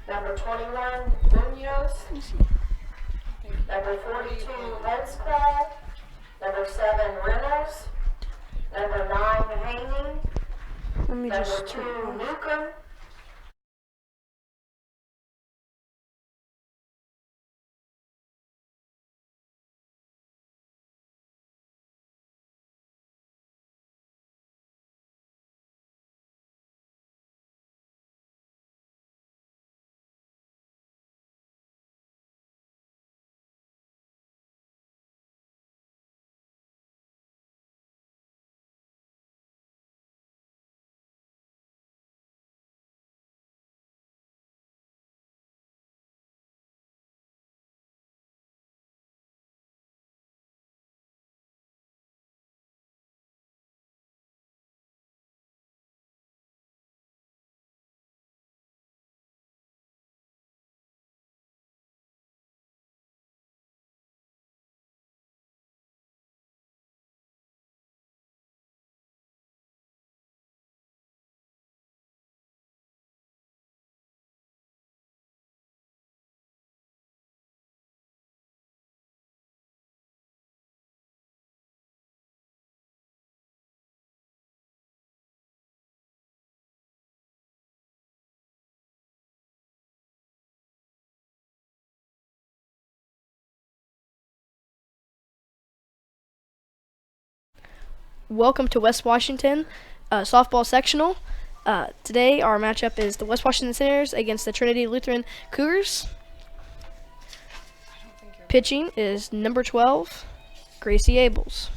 Number 21, Munoz. Number 42, Ledsclaw. Number 7, Reynolds. Number 9, Haney. Number 2, Newcomb. Welcome to West Washington softball sectional. Today our matchup is the West Washington Senators against the Trinity Lutheran Cougars. Pitching is number 12, Gracie Abels.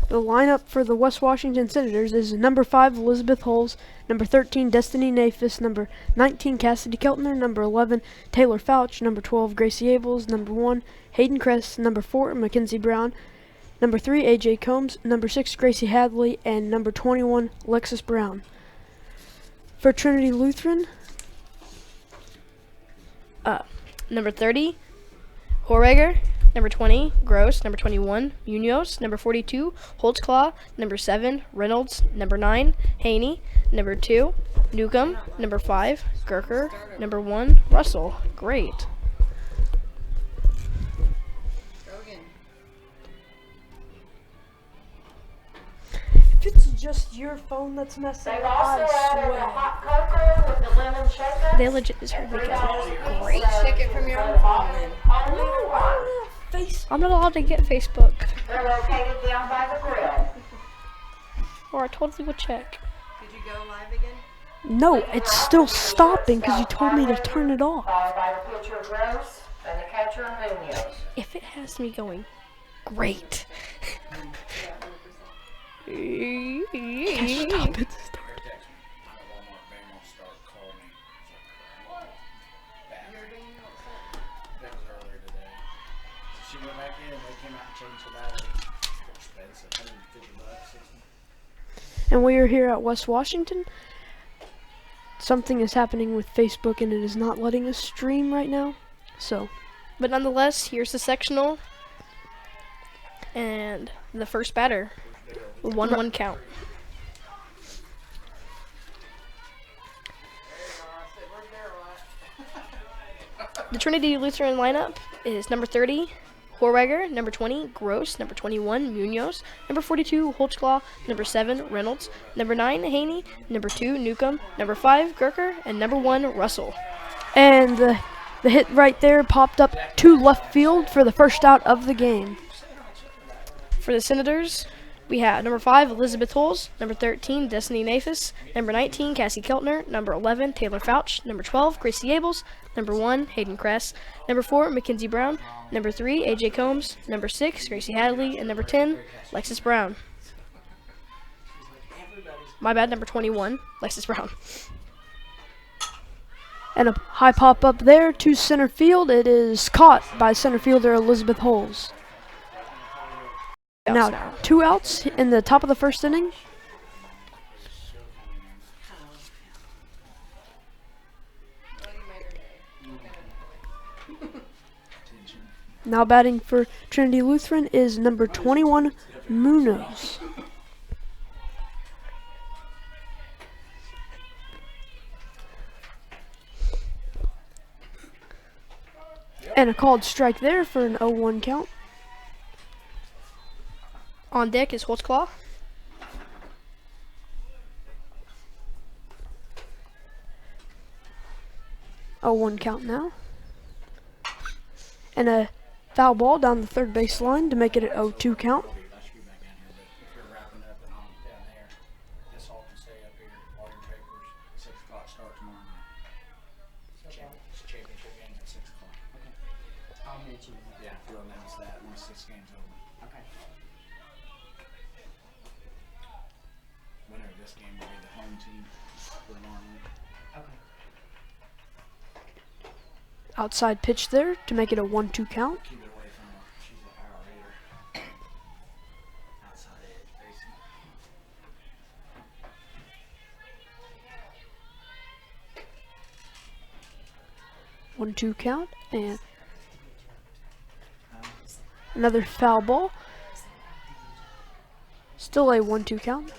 The lineup for the West Washington Senators is number 5, Elizabeth Holes, number 13, Destiny Nafis, number 19, Cassidy Keltner, number 11, Taylor Fouch, number 12, Gracie Abels, number 1, Hayden Kress, number 4, Mackenzie Brown, number 3, AJ Combs, number 6, Gracie Hadley, and number 21, Alexis Brown. For Trinity Lutheran, Number 30, Horweger. Number 20, Gross. Number 21, Munoz. Number 42, Holtzclaw. Number 7, Reynolds. Number 9, Haney. Number 2, Newcomb. Number 5, Gerker. Number 1, Russell. Great. if it's just your phone that's messing They've up, also I added the swear. hot cocoa with the lemon shaker. They legit just heard me go. Great. Check it from your own phone then. Only one. Face. I'm not allowed to get Facebook. They're located down by the grill. Or I totally would check. Did you go live again? No, it's still stopping because you told me to turn it off. Followed by the pitcher Gross and the catcher Munoz. If it has me going, great. Stop it. Walmart van won't start, called me. That was earlier today. So she went back in, they came out and changed the battery. Expensive, $150, $60. And we are here at West Washington. Something is happening with Facebook and it is not letting us stream right now. So, But nonetheless, here's the sectional. And the first batter. 1-1 count. The Trinity Lutheran lineup is number 30, Horweger, number 20, Gross, number 21, Munoz, number 42, Holtzclaw, number 7, Reynolds, number 9, Haney, number 2, Newcomb, number 5, Gerker, and number 1, Russell. and the hit right there popped up to left field for the first out of the game. For the Senators, we have number 5, Elizabeth Holes, number 13, Destiny Nafis, number 19, Cassie Keltner, number 11, Taylor Fouch, number 12, Gracie Abels, number 1, Hayden Kress, number 4, Mackenzie Brown, number 3, AJ Combs, number 6, Gracie Hadley, and number 10, Alexis Brown. My bad, number 21, Alexis Brown. And a high pop up there to center field. It is caught by center fielder Elizabeth Holes. Now, 2 outs in the top of the first inning. Now batting for Trinity Lutheran is number 21, Munoz. And a called strike there for an 0-1 count. On deck is Holtzclaw. A 1 count now. And a foul ball down the third base line to make it an 0-2 count. I should be back down here, but if you're wrapping up and I'm down there, this all can stay up here, all your papers, 6 o'clock start tomorrow night. Championship game's at 6 o'clock. I'll mention it. Yeah, we'll announce that once this game's over. Okay. Winner of this game will be the home team for tomorrow night. Okay. Outside pitch there to make it a 1-2 count. Keep it away from her. She's a power hitter. Outside edge, facing. 1-2 count. And another foul ball. Still a 1-2 count.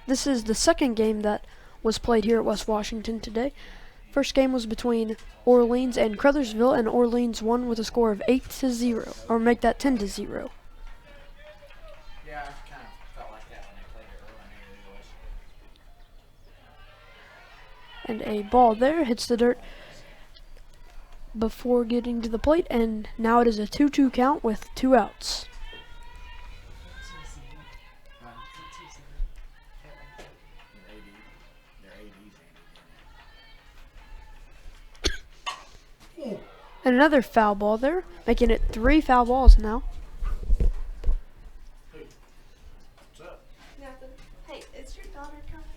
This is the second game that was played here at West Washington today. First game was between Orleans and Crothersville, and Orleans won with a score of 8-0, or make that 10-0. Yeah, I kind of felt like that when they played it earlier. And a ball there hits the dirt before getting to the plate, and now it is a 2-2 count with 2 outs. And another foul ball there, making it 3 foul balls now. Is your daughter coming?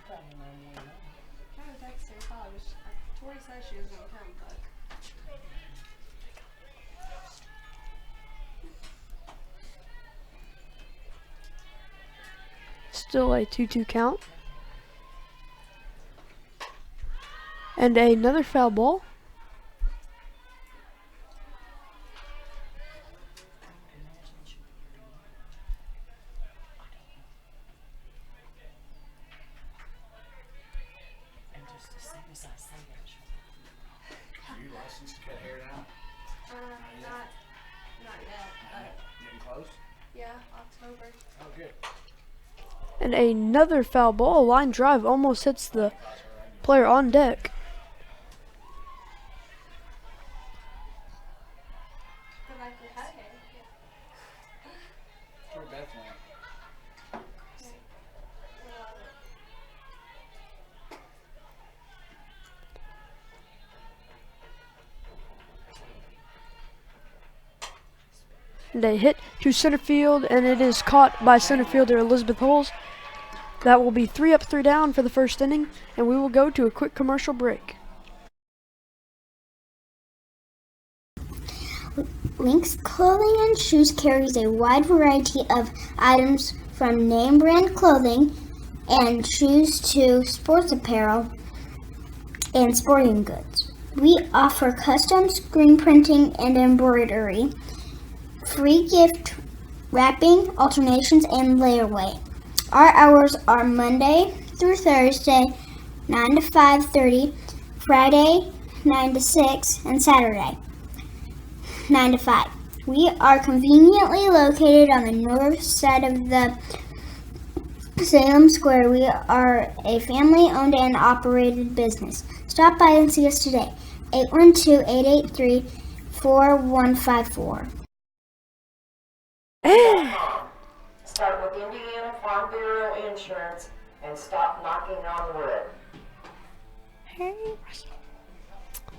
Trying to text her. Tori said she was gonna come, but Still a 2-2 count. And another foul ball. Are you licensed to cut hair now? not yet. Getting close? Yeah, October. Oh, good. And another foul ball. A line drive almost hits the player on deck. Cause I could cut hair. Where Beth went. And a hit to center field, and it is caught by center fielder Elizabeth Holes. That will be 3 up, 3 down for the first inning, and we will go to a quick commercial break. Link's Clothing and Shoes carries a wide variety of items from name brand clothing and shoes to sports apparel and sporting goods. We offer custom screen printing and embroidery, free gift wrapping, alternations, and layaway. Our hours are Monday through Thursday, 9 to 5:30, Friday, 9 to 6, and Saturday, 9 to 5. We are conveniently located on the north side of the Salem Square. We are a family-owned and operated business. Stop by and see us today. 812-883-4154. Start with Indiana Farm Bureau Insurance and stop knocking on wood. Hey,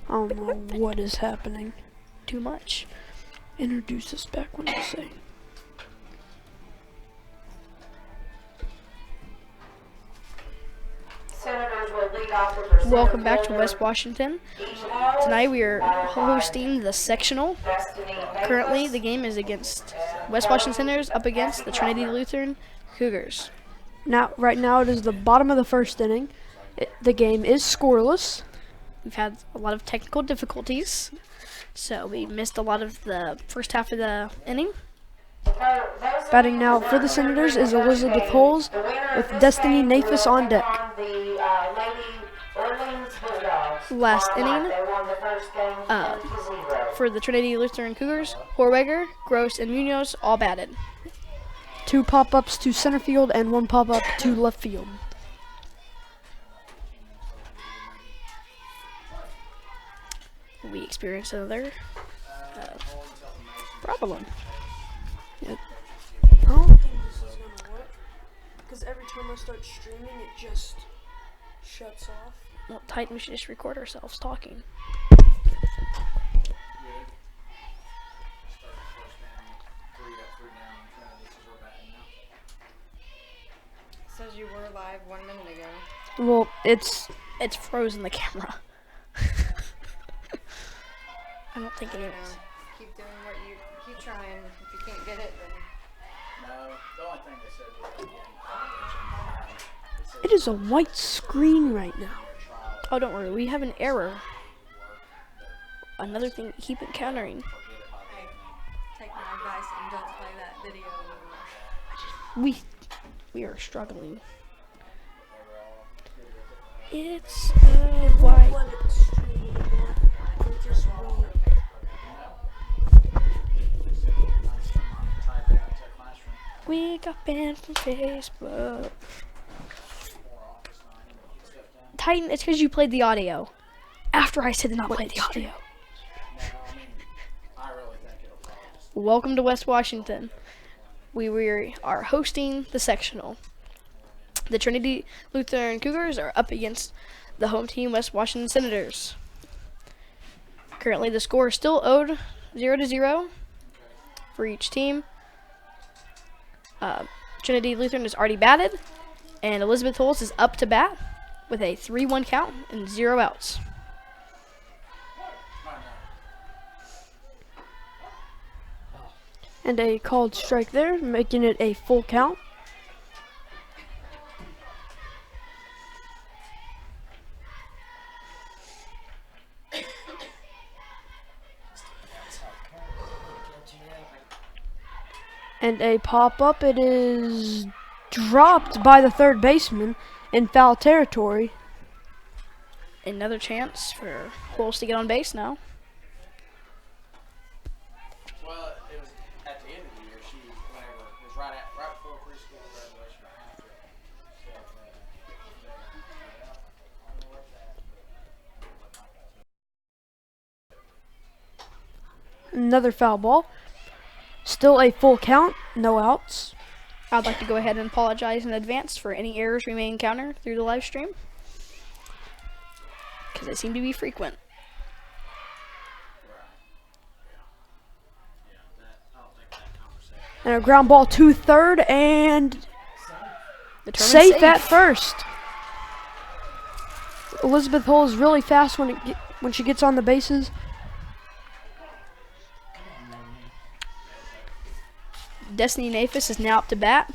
I don't know what is happening. too much. Introduce us back when I say. Senators will lead off with their Welcome Senate back to Builder. West Washington. Each hall, Tonight we are Water hosting the sectional. Destiny Currently, Mavis, the game is against West Washington Senators up against the Trinity Lutheran Cougars. Right now it is the bottom of the first inning. The game is scoreless. We've had a lot of technical difficulties, so we missed a lot of the first half of the inning. Batting now for the Senators is Elizabeth Holes with Destiny Nafis on deck. Last inning, for the Trinity Lutheran Cougars, Horweger, Gross, and Munoz all batted. 2 pop-ups to center field and 1 pop-up to left field. We experienced another problem. I don't think this is gonna work because every time I start streaming, it just shuts off. Well, Titan, we should just record ourselves talking. Says you were live 1 minute ago. Well, it's frozen the camera. I don't think it You is. know, keep doing what you keep trying. If you can't get it, then No, the only thing they said was that it is a white screen right now. Oh, don't worry, we have an error. Another thing we keep encountering. hey, take my advice and don't play that video anymore. We are struggling. It's a white. We got banned from Facebook. Titan, it's because you played the audio. After I said to not play the audio. Welcome to West Washington. We are hosting the sectional. The Trinity Lutheran Cougars are up against the home team West Washington Senators. Currently the score is still owed 0-0 for each team. Trinity Lutheran is already batted, and Elizabeth Holes is up to bat with a 3-1 count and 0 outs. And a called strike there, making it a full count. And a pop-up, it is dropped by the third baseman in foul territory. Another chance for Holes to get on base now. Well, it was at the end of the year. Whenever it was right before preschool graduation, after. Another foul ball. Still a full count, no outs. I'd like to go ahead and apologize in advance for any errors we may encounter through the live stream, because they seem to be frequent. And a ground ball to third and Determined safe at first. Elizabeth Hull is really fast when she gets on the bases. Destiny Nafis is now up to bat.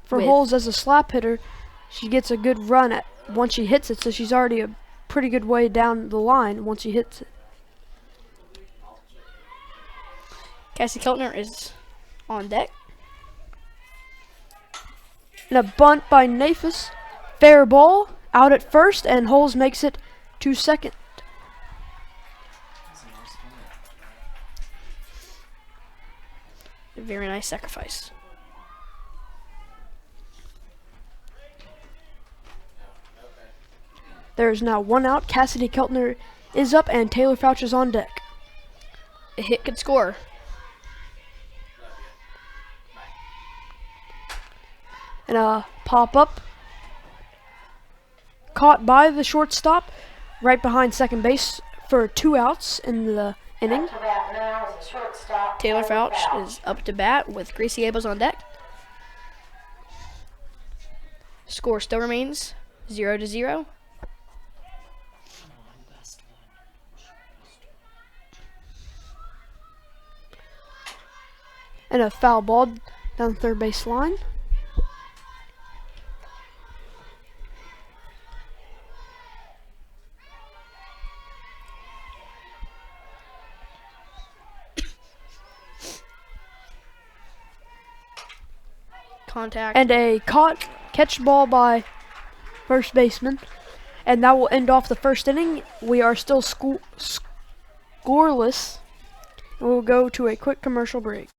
For Holes as a slap hitter, she gets a good run at once she hits it, so she's already a pretty good way down the line once she hits it. Cassie Keltner is on deck. And a bunt by Nafis. Fair ball, out at first, and Holes makes it to second. A very nice sacrifice. There is now 1 out. Cassidy Keltner is up, and Taylor Fouch is on deck. A hit could score. And a pop-up. Caught by the shortstop, right behind second base for 2 outs in the inning. To bat now is the shortstop, Taylor Fouch is up to bat with Gracie Abels on deck. Score still remains 0-0. And a foul ball down the third base line. Contact. And a catch ball by first baseman. And that will end off the first inning. We are still scoreless. And we'll go to a quick commercial break.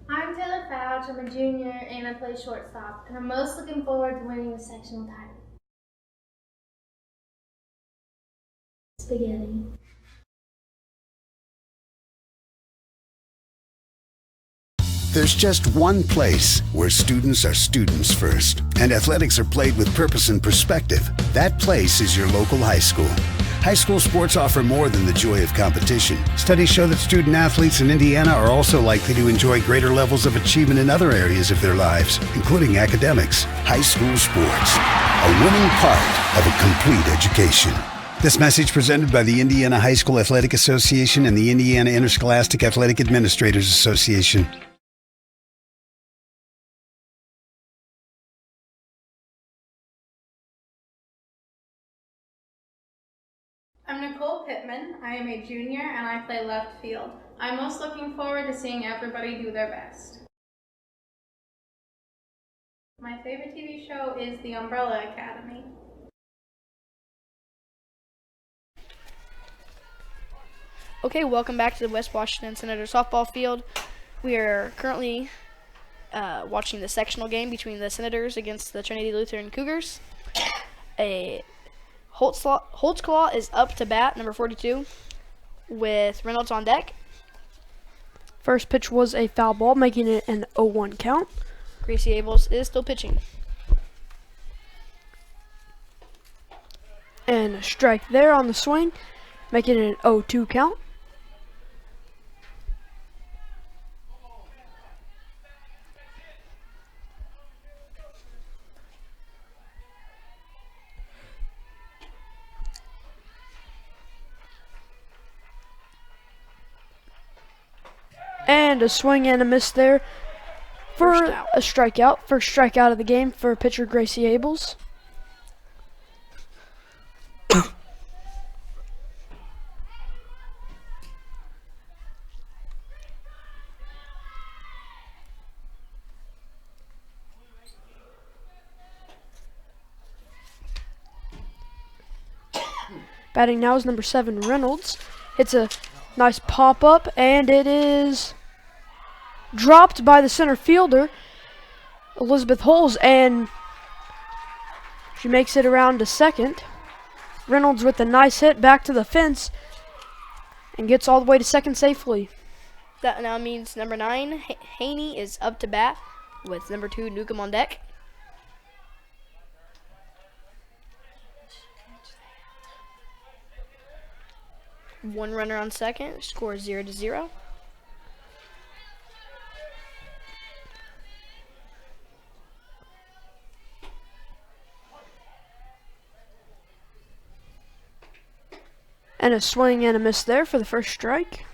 I'm Taylor Fouch, I'm a junior, and I play shortstop, and I'm most looking forward to winning the sectional title. Spaghetti. There's just one place where students are students first, and athletics are played with purpose and perspective. That place is your local high school. High school sports offer more than the joy of competition. Studies show that student athletes in Indiana are also likely to enjoy greater levels of achievement in other areas of their lives, including academics. High school sports, a winning part of a complete education. This message presented by the Indiana High School Athletic Association and the Indiana Interscholastic Athletic Administrators Association. I'm Nicole Pittman. I am a junior and I play left field. I'm most looking forward to seeing everybody do their best. My favorite TV show is The Umbrella Academy. Okay, welcome back to the West Washington Senators softball field. We are currently watching the sectional game between the Senators against the Trinity Lutheran Cougars. A Holtzclaw is up to bat, number 42, with Reynolds on deck. First pitch was a foul ball, making it an 0-1 count. Gracie Abels is still pitching. And a strike there on the swing, making it an 0-2 count. And a swing and a miss there for First out. a strikeout. First strikeout of the game for pitcher Gracie Abels. Batting now is number 7, Reynolds. Hits a nice pop-up, and it is dropped by the center fielder, Elizabeth Holes, and she makes it around to second. Reynolds with a nice hit back to the fence and gets all the way to second safely. That now means number 9, Haney, is up to bat with number 2, Newcomb on deck. One runner on second, score 0-0. And a swing and a miss there for the first strike,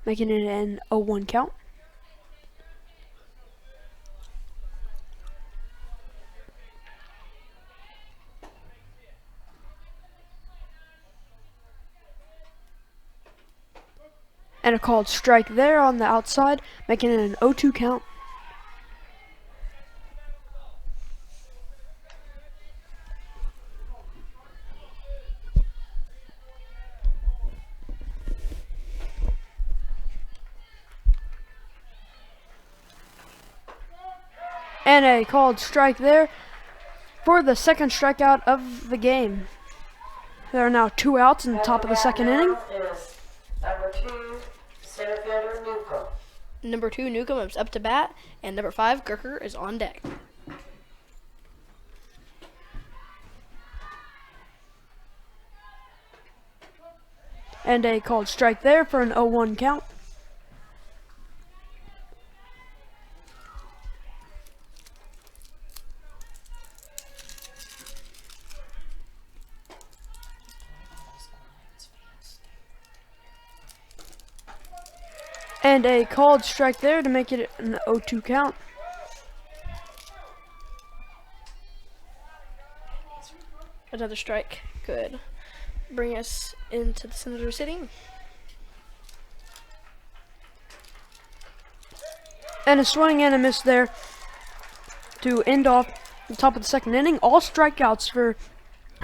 making it an 0-1 count. And a called strike there on the outside, making it an 0-2 count. And a called strike there for the second strikeout of the game. There are now 2 outs in the top of the second inning. Is number 2, center fielder Newcomb. Number 2, Newcomb, is up to bat, and number 5, Gerker, is on deck. And a called strike there for an 0-1 count. And a called strike there to make it an 0-2 count. Another strike could bring us into the Senator sitting. And a swing and a miss there to end off the top of the second inning. All strikeouts for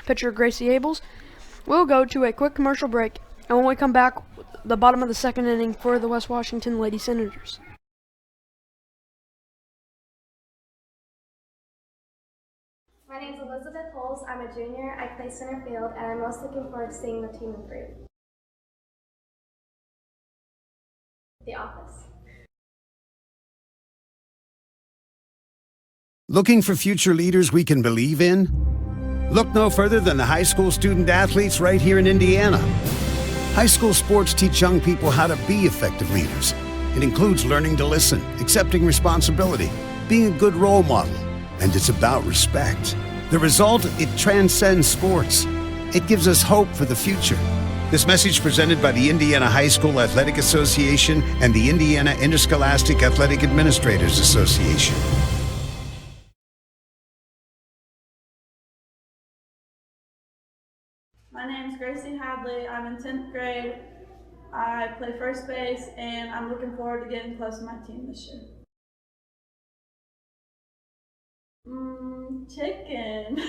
pitcher Gracie Abels. We'll go to a quick commercial break, and when we come back, the bottom of the second inning for the West Washington Lady Senators. My name is Elizabeth Holes. I'm a junior. I play center field, and I'm most looking forward to seeing the team improve. The Office. Looking for future leaders we can believe in? Look no further than the high school student athletes right here in Indiana. High school sports teach young people how to be effective leaders. It includes learning to listen, accepting responsibility, being a good role model, and it's about respect. The result, it transcends sports. It gives us hope for the future. This message presented by the Indiana High School Athletic Association and the Indiana Interscholastic Athletic Administrators Association. My name is Gracie Hadley. I'm in 10th grade. I play first base, and I'm looking forward to getting close to my team this year. Chicken.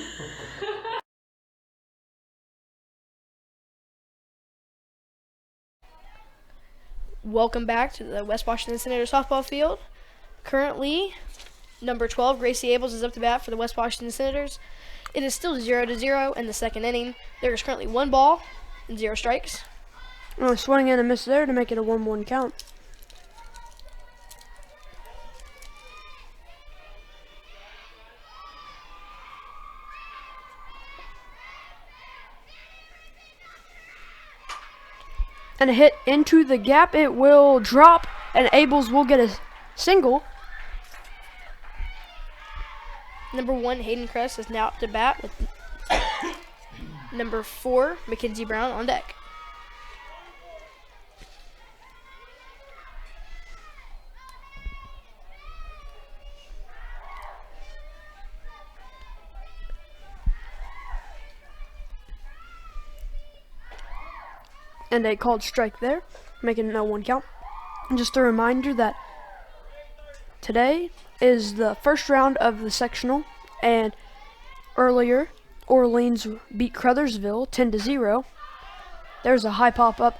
Welcome back to the West Washington Senator softball field. Currently, number 12, Gracie Abels, is up to bat for the West Washington Senators. It is still 0-0 in the second inning. There is currently 1 ball and 0 strikes. Oh, a swing and a miss there to make it a 1-1 count. And a hit into the gap. It will drop, and Abels will get a single. Number 1, Hayden Kress, is now up to bat with number 4, Mackenzie Brown, on deck. And a called strike there, making it a 1 count. And just a reminder that today is the first round of the sectional, and earlier Orleans beat Crothersville 10-0. There's a high pop up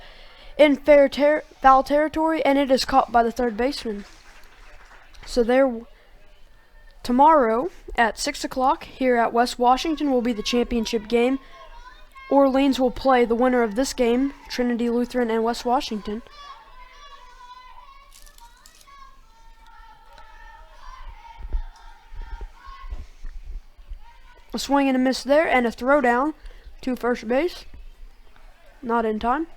in foul territory, and it is caught by the third baseman. So tomorrow at 6 o'clock here at West Washington will be the championship game. Orleans will play the winner of this game, Trinity Lutheran and West Washington. A swing and a miss there, and a throw down to first base. Not in time.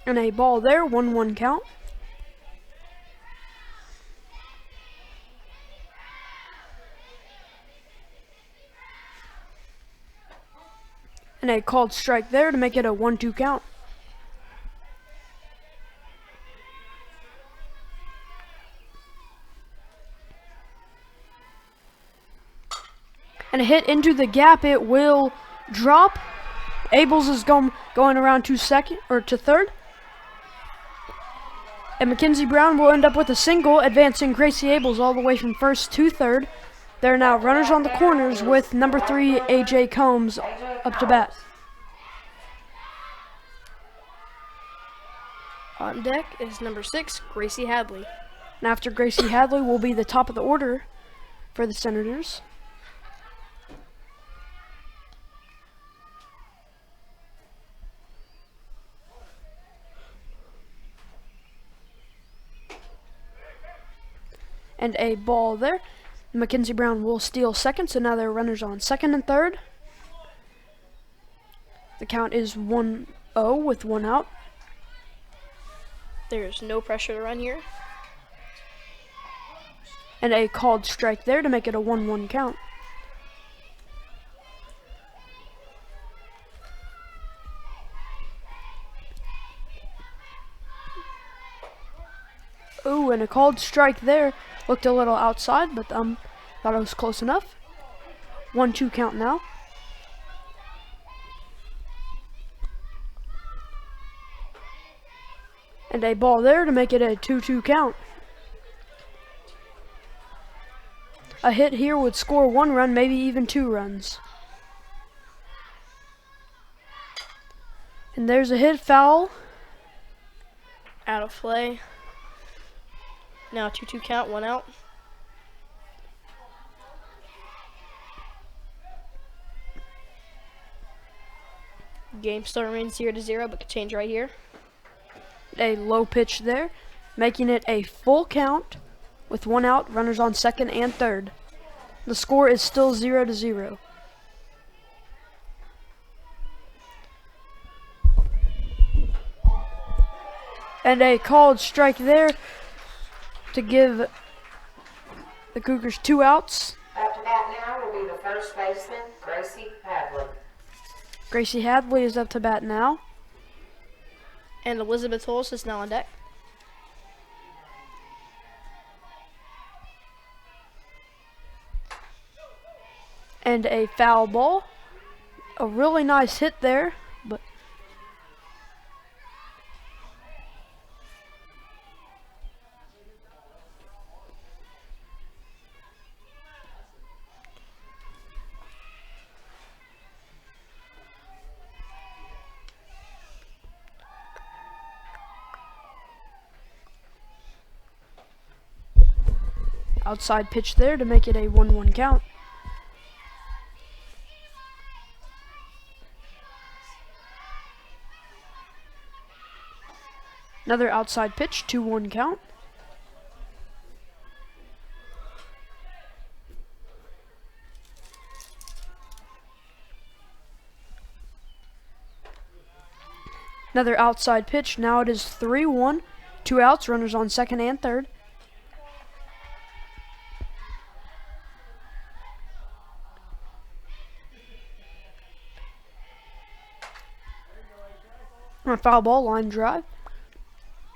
And a ball there, 1-1 count. And a called strike there to make it a 1-2 count. And a hit into the gap. It will drop. Abels is going around to third. And Mackenzie Brown will end up with a single, advancing Gracie Abels all the way from first to third. There are now runners on the corners with number 3, A.J. Combs, up to bat. On deck is number 6, Gracie Hadley. And after Gracie Hadley will be the top of the order for the Senators. And a ball there. Mackenzie Brown will steal second, so now there are runners on second and third. The count is 1-0 with 1 out. There's no pressure to run here. And a called strike there to make it a 1-1 count. Ooh, and a called strike there. Looked a little outside, but thought it was close enough. 1-2 count now. And a ball there to make it a 2-2 count. A hit here would score 1 run, maybe even 2 runs. And there's a hit foul. Out of play. Now 2-2 count, 1 out. Game still remains 0-0, but could change right here. A low pitch there, making it a full count with 1 out, runners on second and third. The score is still 0-0. And a called strike there to give the Cougars 2 outs. Up to bat now will be the first baseman, Gracie Hadley. Gracie Hadley is up to bat now. And Elizabeth Hulse is now on deck. And a foul ball. A really nice hit there, but outside pitch there to make it a 1-1 count. Another outside pitch, 2-1 count. Another outside pitch, now it is 3-1, 2 outs, runners on second and third. On a foul ball line drive.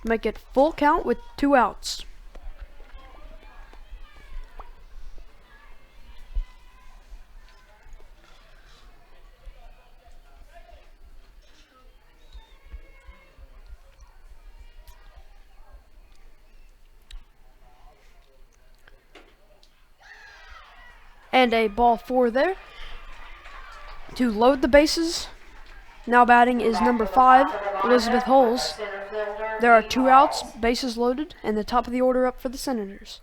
Make it full count with 2 outs. And a ball 4 there. To load the bases, now batting is number 5, Elizabeth Holes. There are 2 outs, bases loaded, and the top of the order up for the Senators.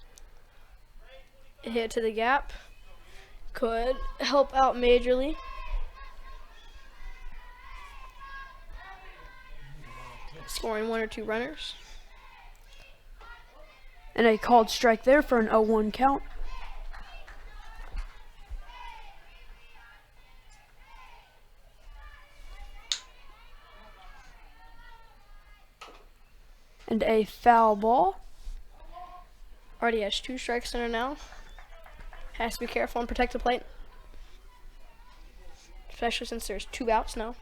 A hit to the gap could help out majorly. Scoring 1 or 2 runners. And a called strike there for an 0-1 count. And a foul ball. Already has 2 strikes in her now. Has to be careful and protect the plate. Especially since there's 2 outs now.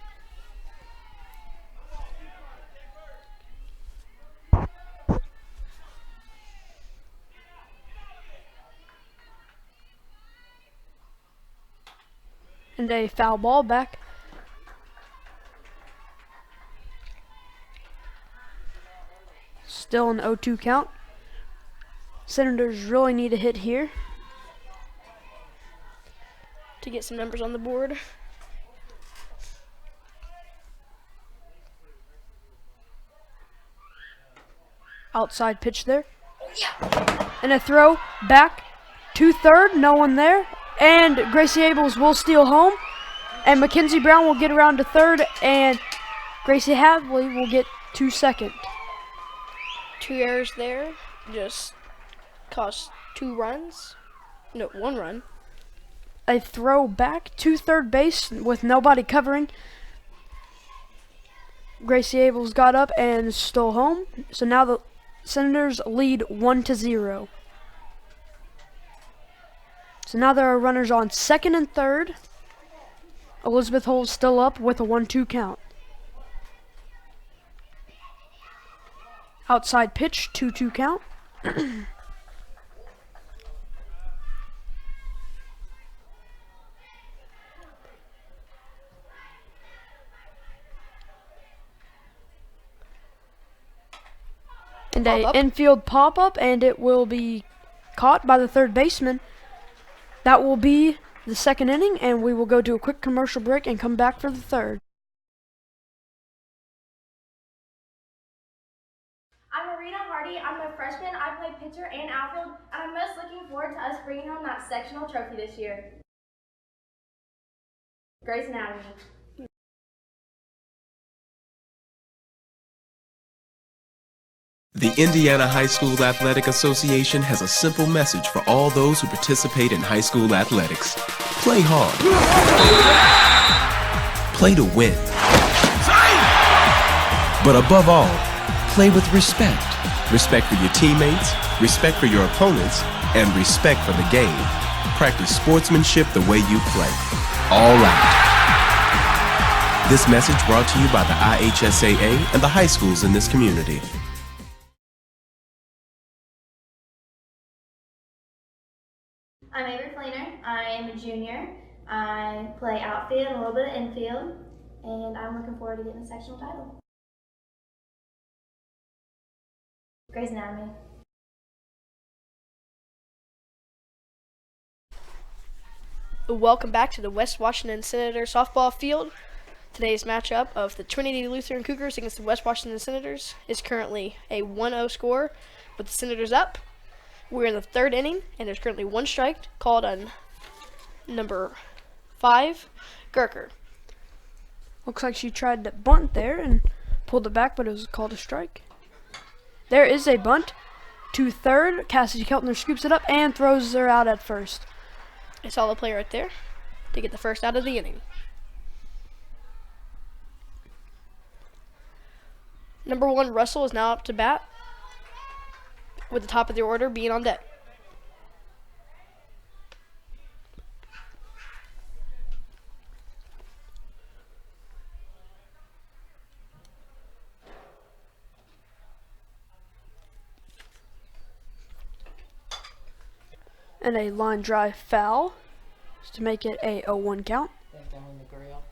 And a foul ball back. Still an 0-2 count. Senators really need a hit here to get some numbers on the board. Outside pitch there. And a throw back to third. No one there. And Gracie Abels will steal home. And Mackenzie Brown will get around to third. And Gracie Hadley will get to second. 2 errors there. Just cost 2 runs. No, 1 run. A throw back to third base with nobody covering. Gracie Abels got up and stole home. So now the Senators lead 1-0. So now there are runners on second and third. Elizabeth Holes still up with a 1-2 count. Outside pitch, 2-2 count. And a infield pop-up, and it will be caught by the third baseman. That will be the second inning, and we will go to a quick commercial break and come back for the third. I'm Marina Hardy. I'm a freshman. I play pitcher and outfield, and I'm most looking forward to us bringing home that sectional trophy this year. Grey's Anatomy. The Indiana High School Athletic Association has a simple message for all those who participate in high school athletics. Play hard. Play to win. But above all, play with respect. Respect for your teammates, respect for your opponents, and respect for the game. Practice sportsmanship the way you play. All out. This message brought to you by the IHSAA and the high schools in this community. I'm Avery Fleener. I am a junior. I play outfield and a little bit of infield, and I'm looking forward to getting the sectional title. Grey's Anatomy. Welcome back to the West Washington Senators softball field. Today's matchup of the Trinity Lutheran Cougars against the West Washington Senators is currently a 1-0 score with the Senators up. We're in the third inning, and there's currently 1 strike called on number 5, Gerker. Looks like she tried to bunt there and pulled it back, but it was called a strike. There is a bunt to third. Cassidy Keltner scoops it up and throws her out at first. A solid play right there to get the first out of the inning. Number 1, Russell, is now up to bat, with the top of the order being on deck. And a line drive foul to make it a 0-1 count. They're down the grill.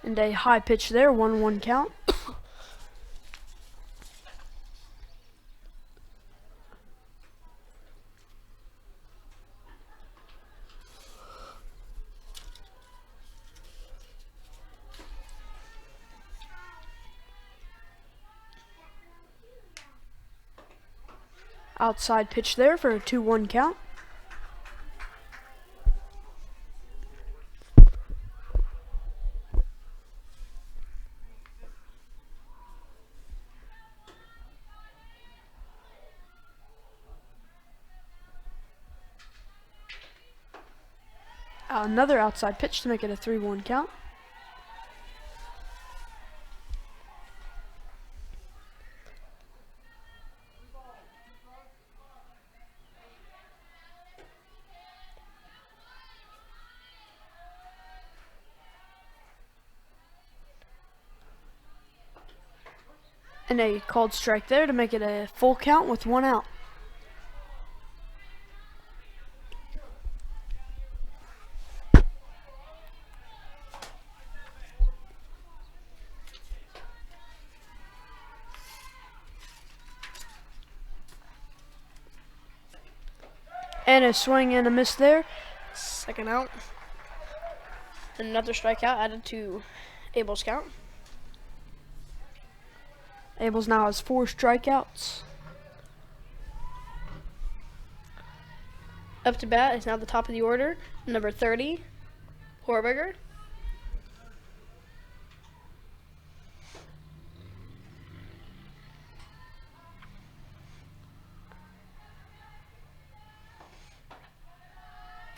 And a high pitch there, 1-1 count. Outside pitch there for a 2-1 count. Another outside pitch to make it a 3-1 count. And a called strike there to make it a full count with 1 out. And a swing and a miss there. Second out. And another strikeout added to Abel's count. Abel's now has 4 strikeouts. Up to bat is now the top of the order, number 30, Horberger.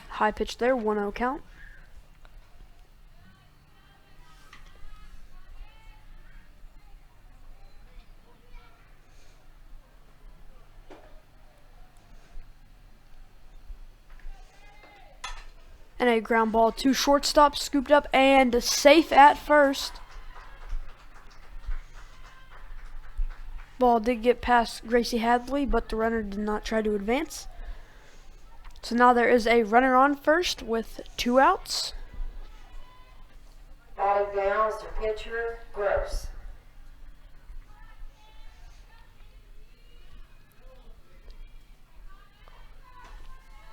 High pitch there, 1-0 count. And a ground ball to shortstop, scooped up and safe at first. Ball did get past Gracie Hadley, but the runner did not try to advance. So now there is a runner on first with 2 outs. Batting down is the pitcher, Gross.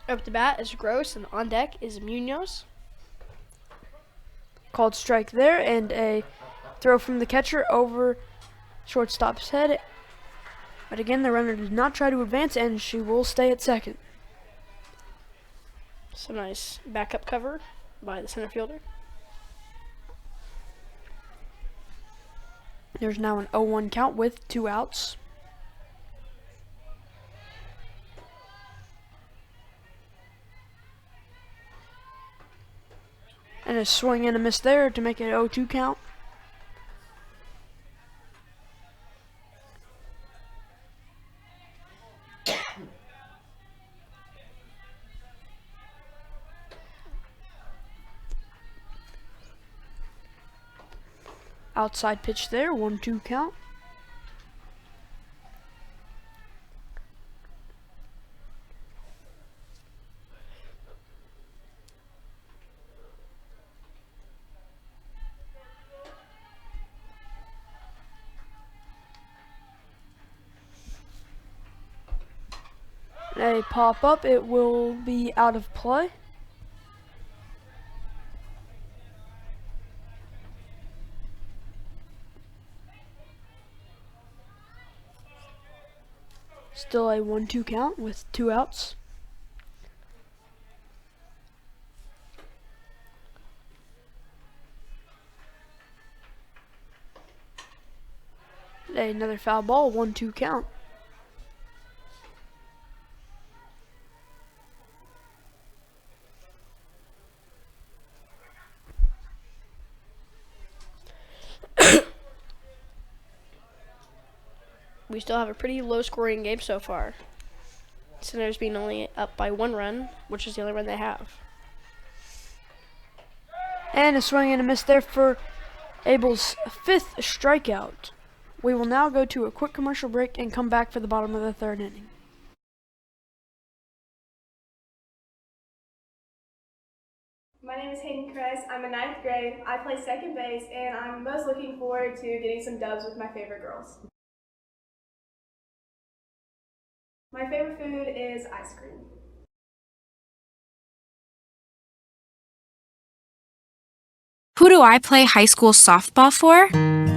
Up to bat is Gross, and on deck is Munoz. Called strike there, and a throw from the catcher over shortstop's head. But again, the runner did not try to advance, and she will stay at second. Some nice backup cover by the center fielder. There's now an 0-1 count with 2 outs. And a swing and a miss there to make it 0-2 count. Outside pitch there, 1-2 count. A pop up, it will be out of play. Still a 1-2 count with 2 outs. Another foul ball, 1-2 count. We still have a pretty low scoring game so far. Senators being only up by 1 run, which is the only run they have. And a swing and a miss there for Abel's 5th strikeout. We will now go to a quick commercial break and come back for the bottom of the 3rd inning. My name is Hayden Kress. I'm in 9th grade. I play second base, and I'm most looking forward to getting some dubs with my favorite girls. My favorite food is ice cream. Who do I play high school softball for?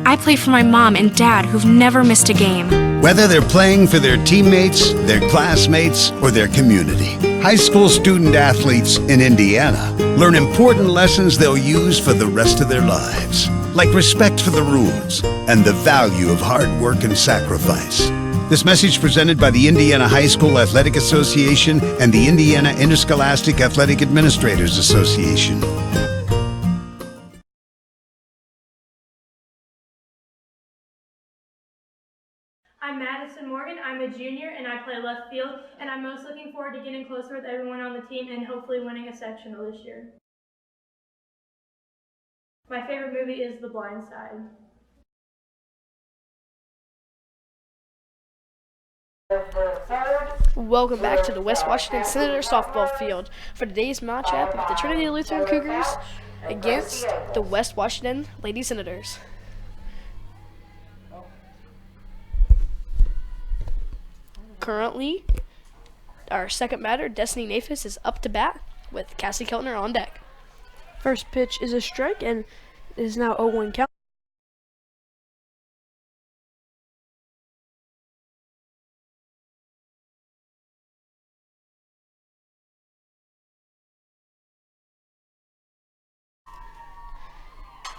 I play for my mom and dad who've never missed a game. Whether they're playing for their teammates, their classmates, or their community, high school student athletes in Indiana learn important lessons they'll use for the rest of their lives, like respect for the rules and the value of hard work and sacrifice. This message presented by the Indiana High School Athletic Association and the Indiana Interscholastic Athletic Administrators Association. I'm Madison Morgan. I'm a junior and I play left field, and I'm most looking forward to getting closer with everyone on the team and hopefully winning a sectional this year. My favorite movie is The Blind Side. Welcome back to the West Washington Senator softball field for today's matchup of the Trinity Lutheran Cougars against the West Washington Lady Senators. Currently, our second batter, Destiny Nafis, is up to bat with Cassie Keltner on deck. First pitch is a strike and is now 0-1 count.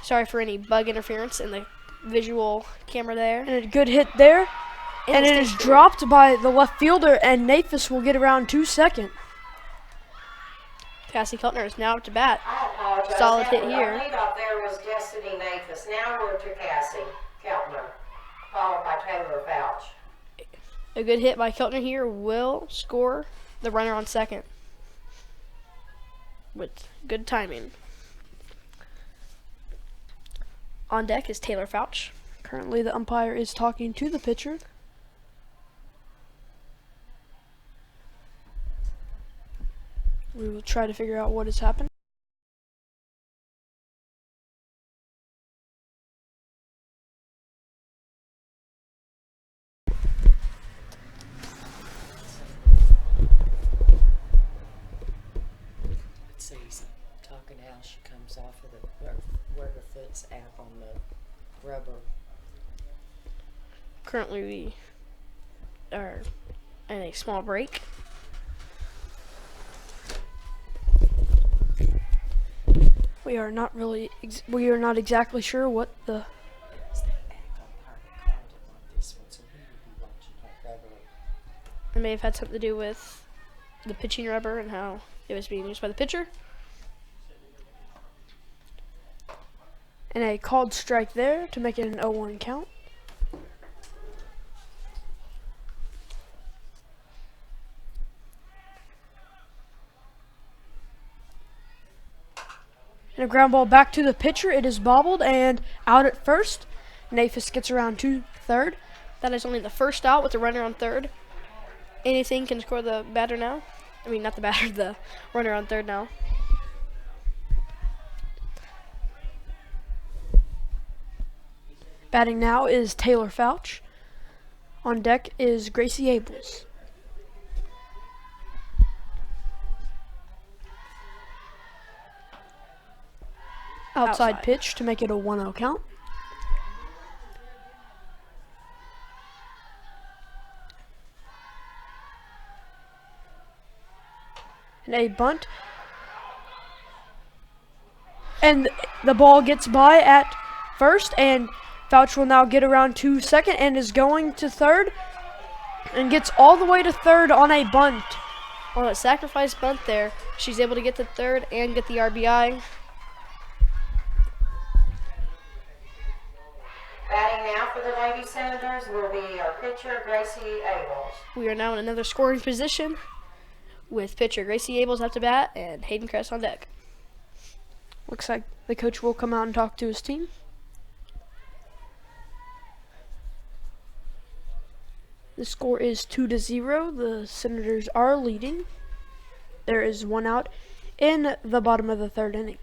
Sorry for any bug interference in the visual camera there. And a good hit there. And it is dropped by the left fielder, and Nafis will get around to second. Cassie Keltner is now up to bat. I apologize. Solid That hit was- here. Our lead out there was Destiny Nafis. Now we're to Cassie Keltner, followed by Taylor Fouch. A good hit by Keltner here will score the runner on second with good timing. On deck is Taylor Fouch. Currently, the umpire is talking to the pitcher. We will try to figure out what has happened. So he's talking how she comes off of the, where her foot's at on the rubber. Currently, we are in a small break. We are not really, we are not exactly sure what the. It may have had something to do with the pitching rubber and how it was being used by the pitcher. And a called strike there to make it an 0-1 count. And a ground ball back to the pitcher. It is bobbled and out at first. Nafis gets around to third. That is only the first out with the runner on third. Anything can score the batter now. I mean, not the batter, the runner on third now. Batting now is Taylor Fouch. On deck is Gracie Abels. Outside pitch to make it a 1-0 count. And a bunt. And the ball gets by at first, and Fouch will now get around to second and is going to third and gets all the way to third on a bunt. On a sacrifice bunt there, she's able to get to third and get the RBI. Batting now out for the Lady Senators will be our pitcher, Gracie Abels. We are now in another scoring position with pitcher Gracie Abels up to bat and Hayden Kress on deck. Looks like the coach will come out and talk to his team. The score is 2-0. The Senators are leading. There is one out in the bottom of the third inning.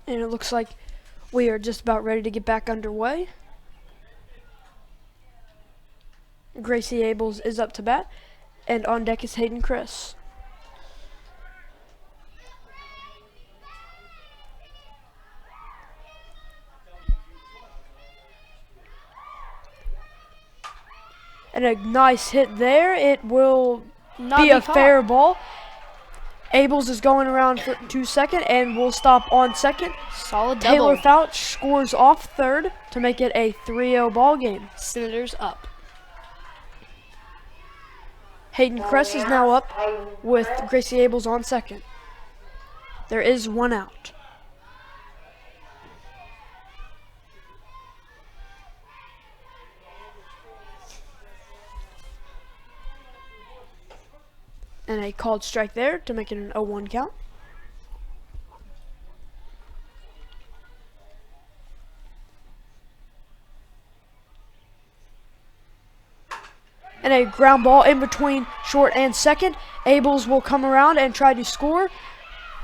And it looks like we are just about ready to get back underway. Gracie Abels is up to bat, and on deck is Hayden Kress. And a nice hit there. It will be a fair ball. Abels is going around to second and will stop on second. Solid double. Taylor Fouch scores off third to make it a 3-0 ball game. Senators up. Hayden Kress is now up with Gracie Abels on second. There is one out. And a called strike there to make it an 0-1 count. And a ground ball in between short and second. Abels will come around and try to score.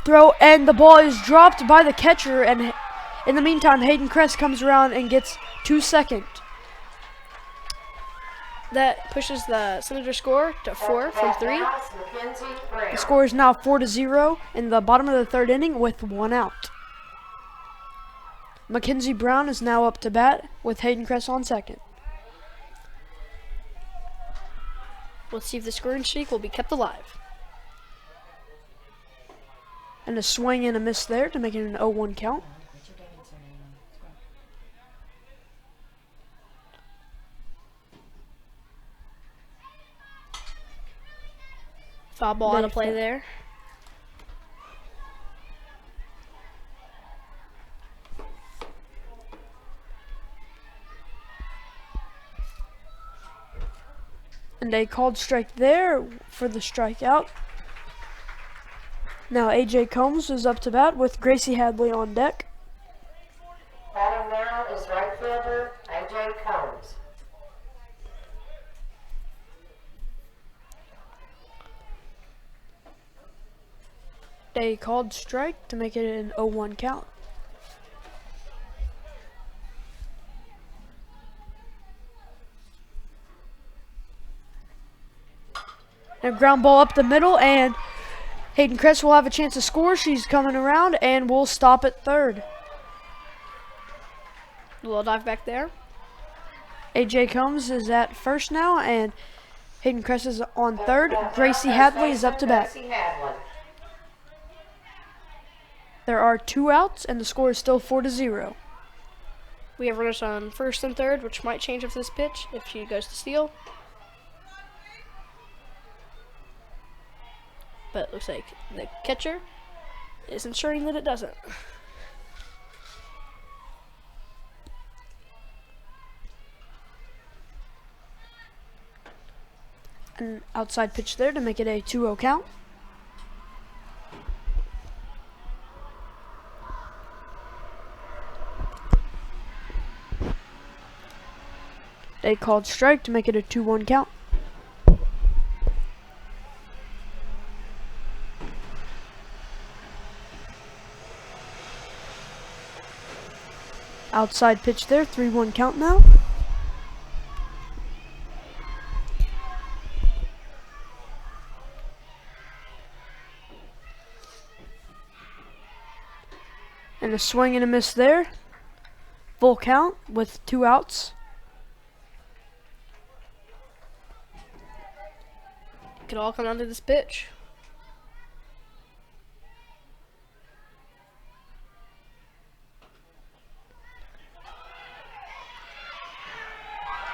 Throw, and the ball is dropped by the catcher. And in the meantime, Hayden Kress comes around and gets to second. That pushes the Senator score to 4 from 3. The score is now 4-0 in the bottom of the third inning with one out. Mackenzie Brown is now up to bat with Hayden Kress on second. Let's see if the scoring streak will be kept alive. And a swing and a miss there to make it an 0-1 count. Foul ball out of play there. And a called strike there for the strikeout. Now AJ Combs is up to bat with Gracie Hadley on deck. Batting now is right fielder A.J. Combs. A called strike to make it an 0-1 count. And a ground ball up the middle, and Hayden Kress will have a chance to score. She's coming around, and we'll stop at third. A little dive back there. AJ Combs is at first now, and Hayden Kress is on third. Gracie Hadley is up to bat. There are two outs, and the score is still 4-0. We have runners on first and third, which might change after this pitch if she goes to steal. But it looks like the catcher is ensuring that it doesn't. An outside pitch there to make it a 2-0 count. A called strike to make it a 2-1 count. Outside pitch there, 3-1 count now. And a swing and a miss there. Full count with 2 outs. Could all come down to this pitch.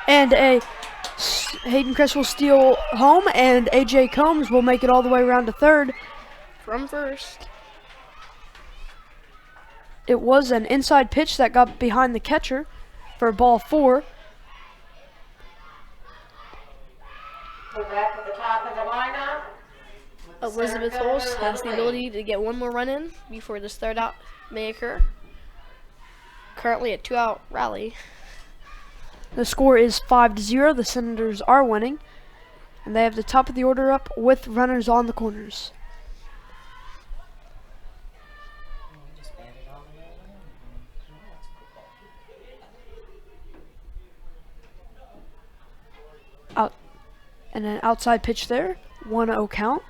And Hayden Crest will steal home, and AJ Combs will make it all the way around to third. From first. It was an inside pitch that got behind the catcher for ball 4. We're back at the top of the lineup. Elizabeth Holes has the ability to get one more run in before this third out may occur. Currently a 2-out rally. The score is 5-0. The Senators are winning. And they have the top of the order up with runners on the corners. Out and an outside pitch there. 1-0 count.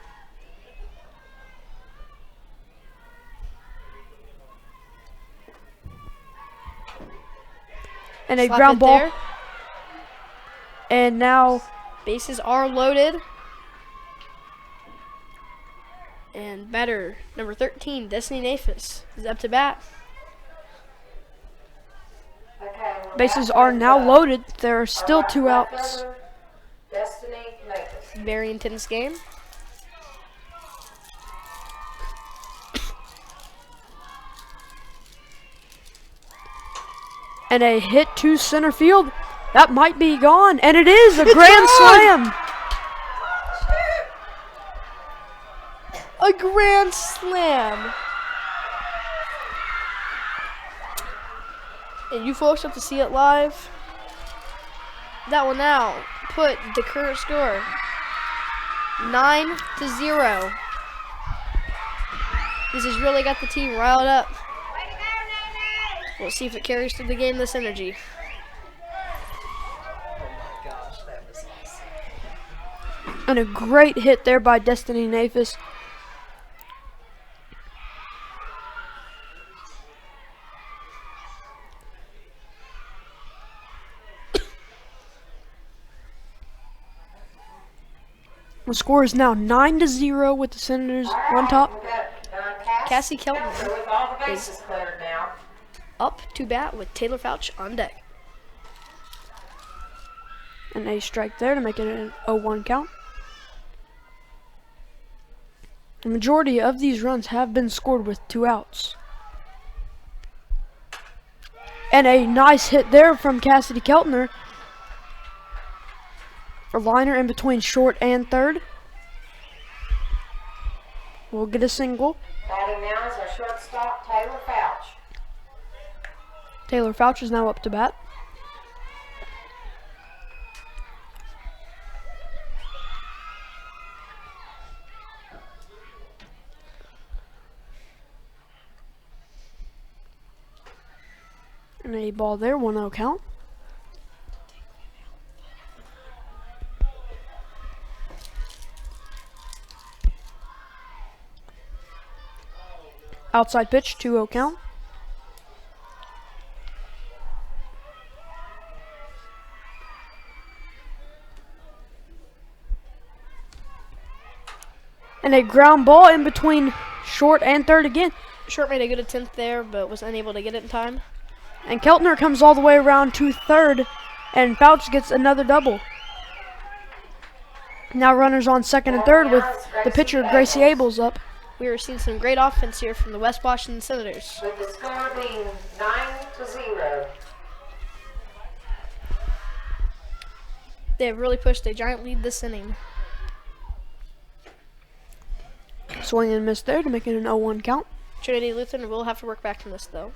And a Slap ground it ball. there. And now Bases are loaded. And batter number 13, Destiny Nafis, is up to bat. Okay, bases are now loaded. There are still 2 outs. Destiny Mathis. Very intense game. And a hit to center field. That might be gone. And it is a grand slam. A grand slam. And you folks have to see it live. That will now put the current score 9-0. This has really got the team riled up. We'll see if it carries through the game, this energy. And a great hit there by Destiny Nafis. The score is now 9-0 with the Senators on top. Cassie Kelton With all the is bases cleared now. up to bat with Taylor Fouch on deck. And a strike there to make it an 0-1 count. The majority of these runs have been scored with 2 outs. And a nice hit there from Cassidy Keltner. A liner in between short and third. We'll get a single. Batting now is our shortstop, Taylor Fouch. Taylor Fouch is now up to bat. And a ball there, 1-0 count. Outside pitch, 2-0 count. And a ground ball in between short and third again. Short made a good attempt there, but was unable to get it in time. And Keltner comes all the way around to third, and Fouch gets another double. Now runners on second and third with the pitcher Gracie Abels up. We are seeing some great offense here from the West Washington Senators. With the score being 9-0. They have really pushed a giant lead this inning. Swing and miss there to make it an 0-1 count. Trinity Lutheran will have to work back from this, though.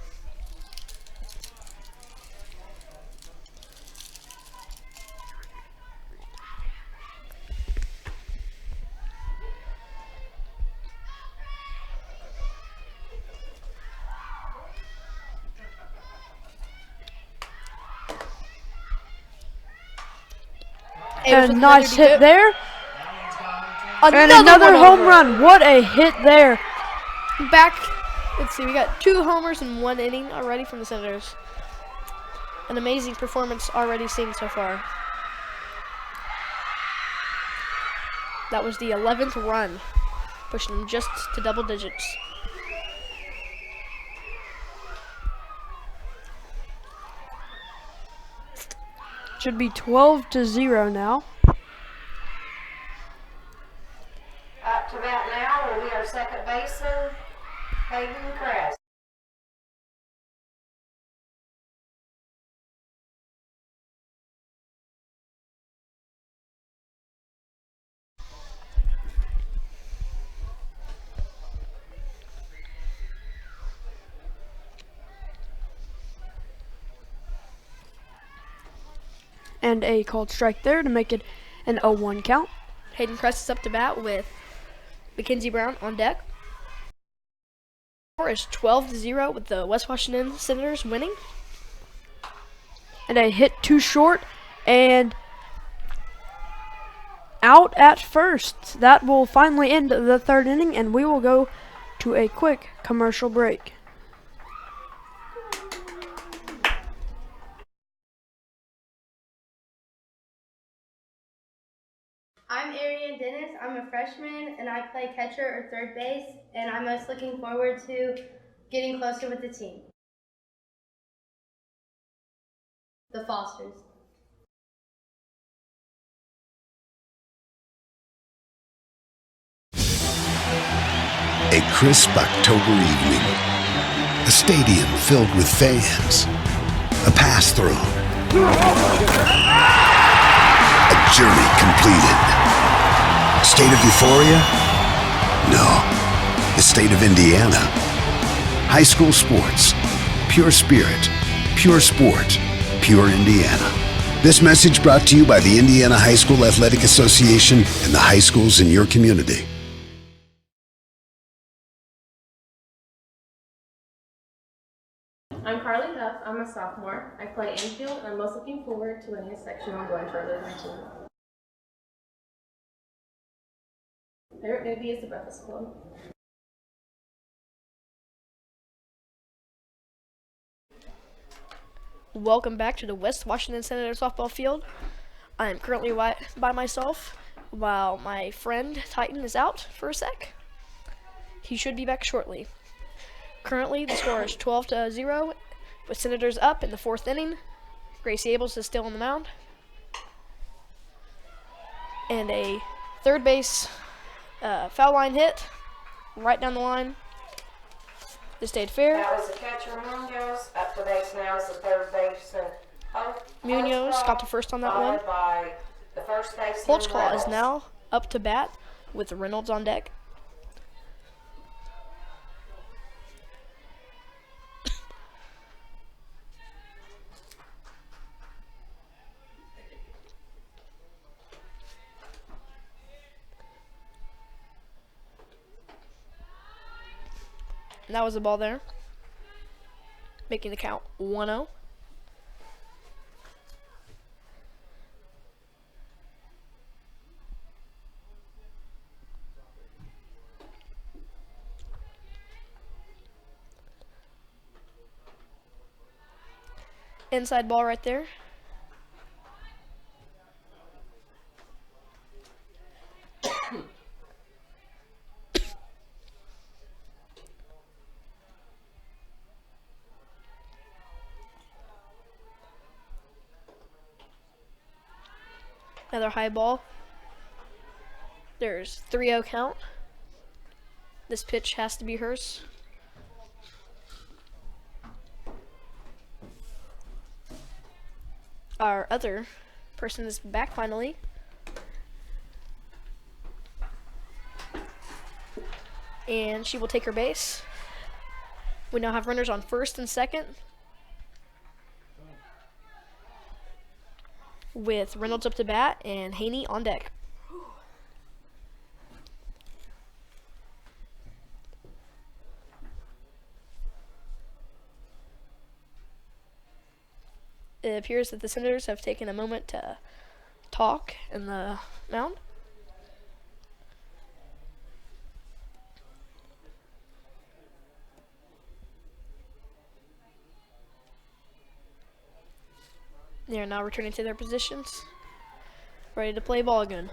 And a nice hit there. And another home run. What a hit there. Back Let's see, we got 2 homers in 1 inning already from the Senators. An amazing performance already seen so far. That was the 11th run, pushing them just to double digits. Should be 12-0 now. Up to bat now will be our second baseman, Hayden Kress. And a called strike there to make it an 0-1 count. Hayden Kress is up to bat with Mackenzie Brown on deck. Score is 12-0 with the West Washington Senators winning. And a hit too short and out at first. That will finally end the 3rd inning, and we will go to a quick commercial break. I'm Ariane Dennis. I'm a freshman and I play catcher or third base, and I'm most looking forward to getting closer with the team. The Fosters. A crisp October evening. A stadium filled with fans. A pass thrown. A journey completed. State of euphoria? No. The state of Indiana. High school sports. Pure spirit. Pure sport. Pure Indiana. This message brought to you by the Indiana High School Athletic Association and the high schools in your community. I'm Carly Huff. I'm a sophomore. I play infield, and I'm most looking forward to winning a sectional and going further with my team. Favorite movie is The Breakfast Club. Welcome back to the West Washington Senators softball field. I am currently by myself while my friend Titan is out for a sec. He should be back shortly. Currently, the score is 12-0 with Senators up in the 4th inning. Gracie Ables is still on the mound. And a third base foul line hit right down the line. This stayed fair. That was the catcher Munoz. Up to base now is the third baseman. Munoz got to first on that one. By the first baseman Holtzclaw is Reynolds. now up to bat with Reynolds on deck. And that was the ball there, making the count 1-0. Inside ball right there. Another high ball. There's 3-0 count. This pitch has to be hers. Our other person is back finally. And she will take her base. We now have runners on first and second, with Reynolds up to bat and Haney on deck. It appears that the Senators have taken a moment to talk in the mound. They are now returning to their positions, ready to play ball again.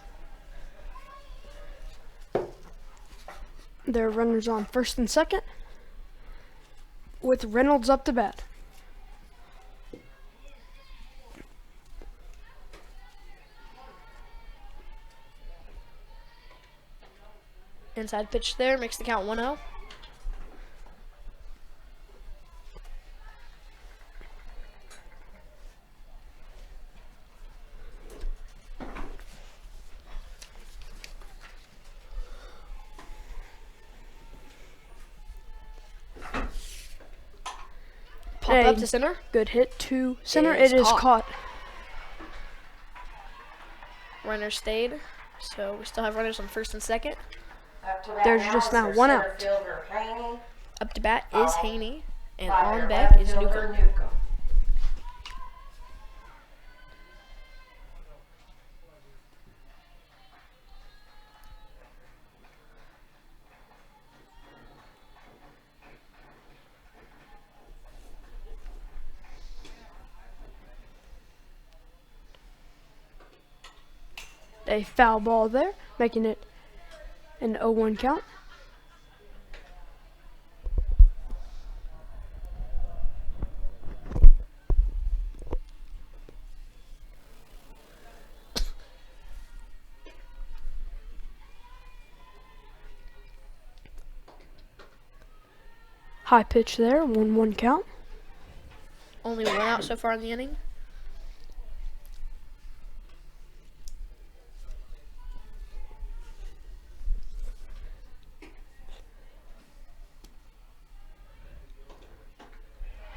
There are runners on first and second, with Reynolds up to bat. Inside pitch there makes the count 1-0. Pop up to center. Good hit to center. It is caught. Runner stayed, so we still have runners on first and second. There's just now one out. Up to bat is Haney, and on back is Newcomb. A foul ball there, making it an 0-1 count. High pitch there, 1-1 count. Only one out so far in the inning.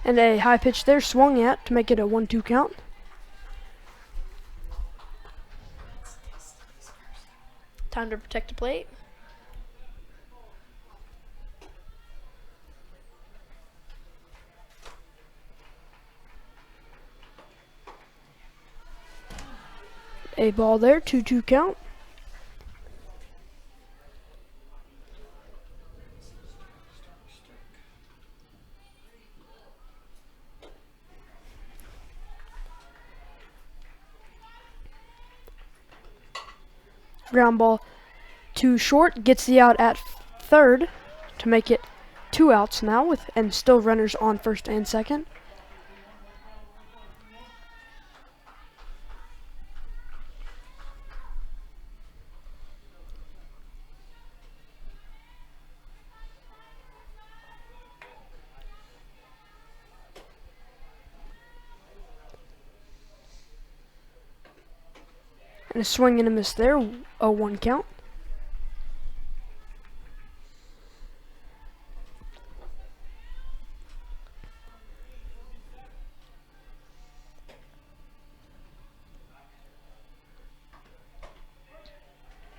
And a high pitch there, swung at to make it a 1-2 count. Time to protect the plate. A ball there, 2-2 count. Ground ball too short, gets the out at third to make it 2 outs now, and still runners on first and second. And a swing and a miss there, 0-1 count.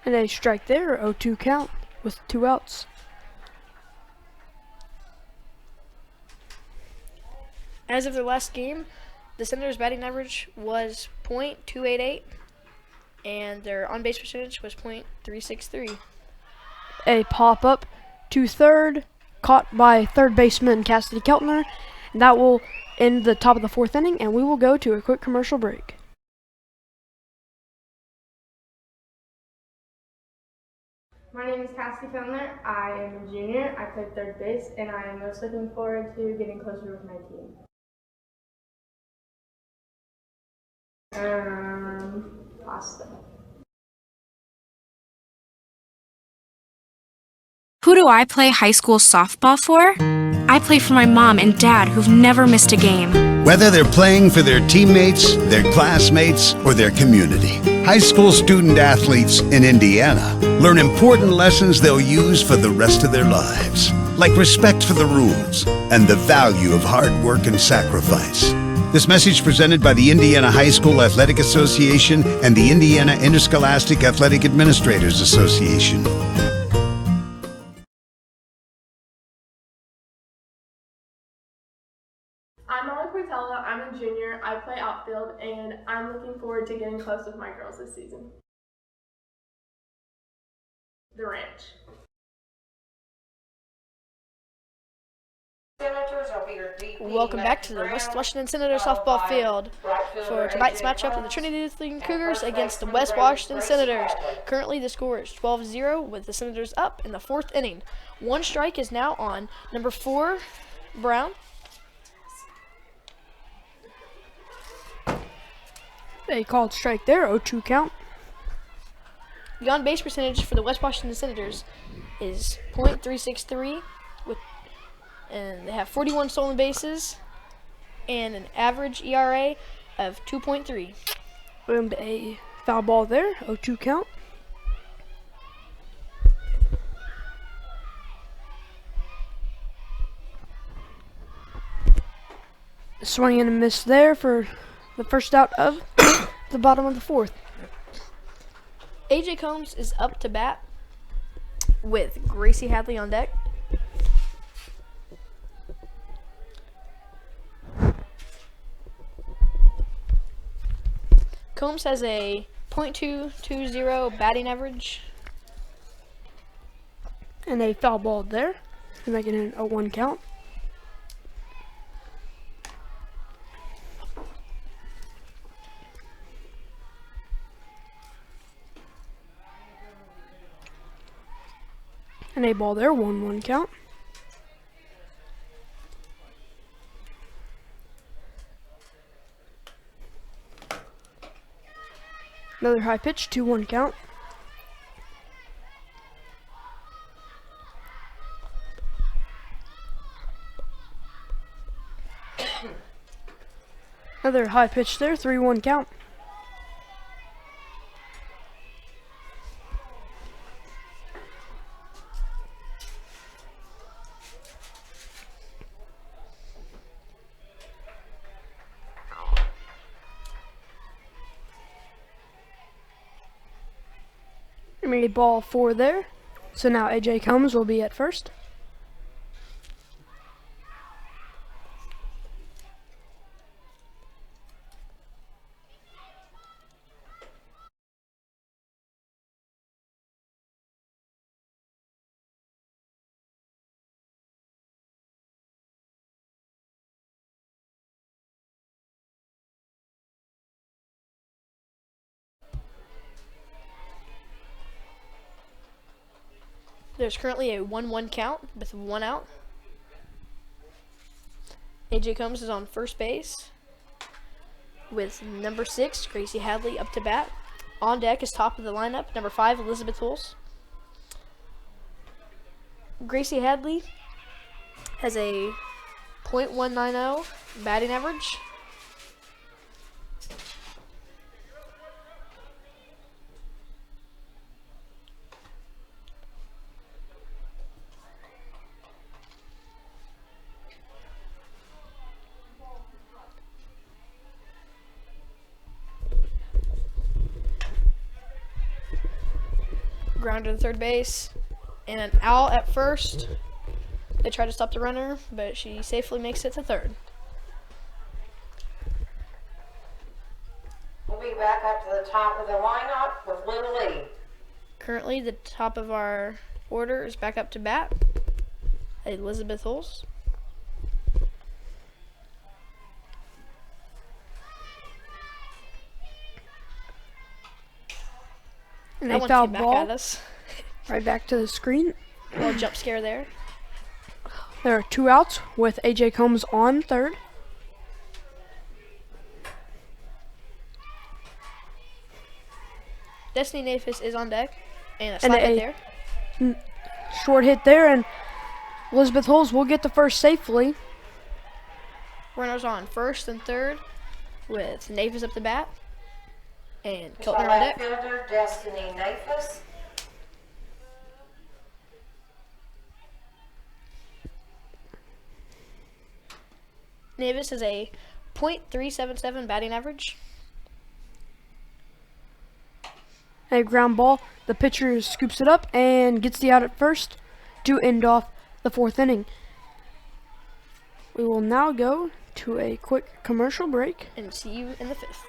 And a strike there, 0-2 count with 2 outs. As of their last game, the Senators' batting average was .288. And their on-base percentage was .363. A pop-up to third, caught by third baseman Cassidy Keltner. And that will end the top of the 4th inning, and we will go to a quick commercial break. My name is Cassidy Kellner. I am a junior. I play third base, and I am most looking forward to getting closer with my team. Pasta. Who do I play high school softball for? I play for my mom and dad who've never missed a game. Whether they're playing for their teammates, their classmates, or their community, high school student athletes in Indiana learn important lessons they'll use for the rest of their lives, like respect for the rules and the value of hard work and sacrifice. This message presented by the Indiana High School Athletic Association and the Indiana Interscholastic Athletic Administrators Association. I'm Molly Portella. I'm a junior. I play outfield, and I'm looking forward to getting close with my girls this season. The ranch. Senators will be your DP. Welcome back to the West Washington Senators softball field for tonight's matchup of the Trinity Lutheran Cougars against the West Washington Senators. Currently, the score is 12-0 with the Senators up in the 4th inning. One strike is now on number 4, Brown. A called strike there, 0-2 count. The on-base percentage for the West Washington Senators is .363, and they have 41 stolen bases and an average ERA of 2.3. Boomed a foul ball there, 0-2 count. Swing and a miss there for the first out of the bottom of the 4th. AJ Combs is up to bat with Gracie Hadley on deck. Combs has a .220 batting average. And a foul ball there, making it a 1 count. And a ball there, 1-1 count. Another high pitch, 2-1 count. Another high pitch there, 3-1 count. A ball 4 there. So now AJ Combs will be at first. There's currently a 1-1 count with 1 out. AJ Combs is on first base with number 6, Gracie Hadley, up to bat. On deck is top of the lineup, number 5, Elizabeth Hulse. Gracie Hadley has a .190 batting average. Grounded to third base, and an out at first. They try to stop the runner, but she safely makes it to third. We'll be back up to the top of the lineup with Little Lee. Currently, the top of our order is back up to bat, Elizabeth Hulse. And That a one foul came back ball at us. right back to the screen. A little jump scare there. There are 2 outs with AJ Combs on third. Destiny Nafis is on deck, and a slap hit there. Short hit there, and Elizabeth Hulse will get the first safely. Runners on first and third with Nafis up the bat, and The Keltner on left deck. fielder, Destiny Nafis. Navis has a .377 batting average. A ground ball. The pitcher scoops it up and gets the out at first to end off the 4th inning. We will now go to a quick commercial break and see you in the 5th.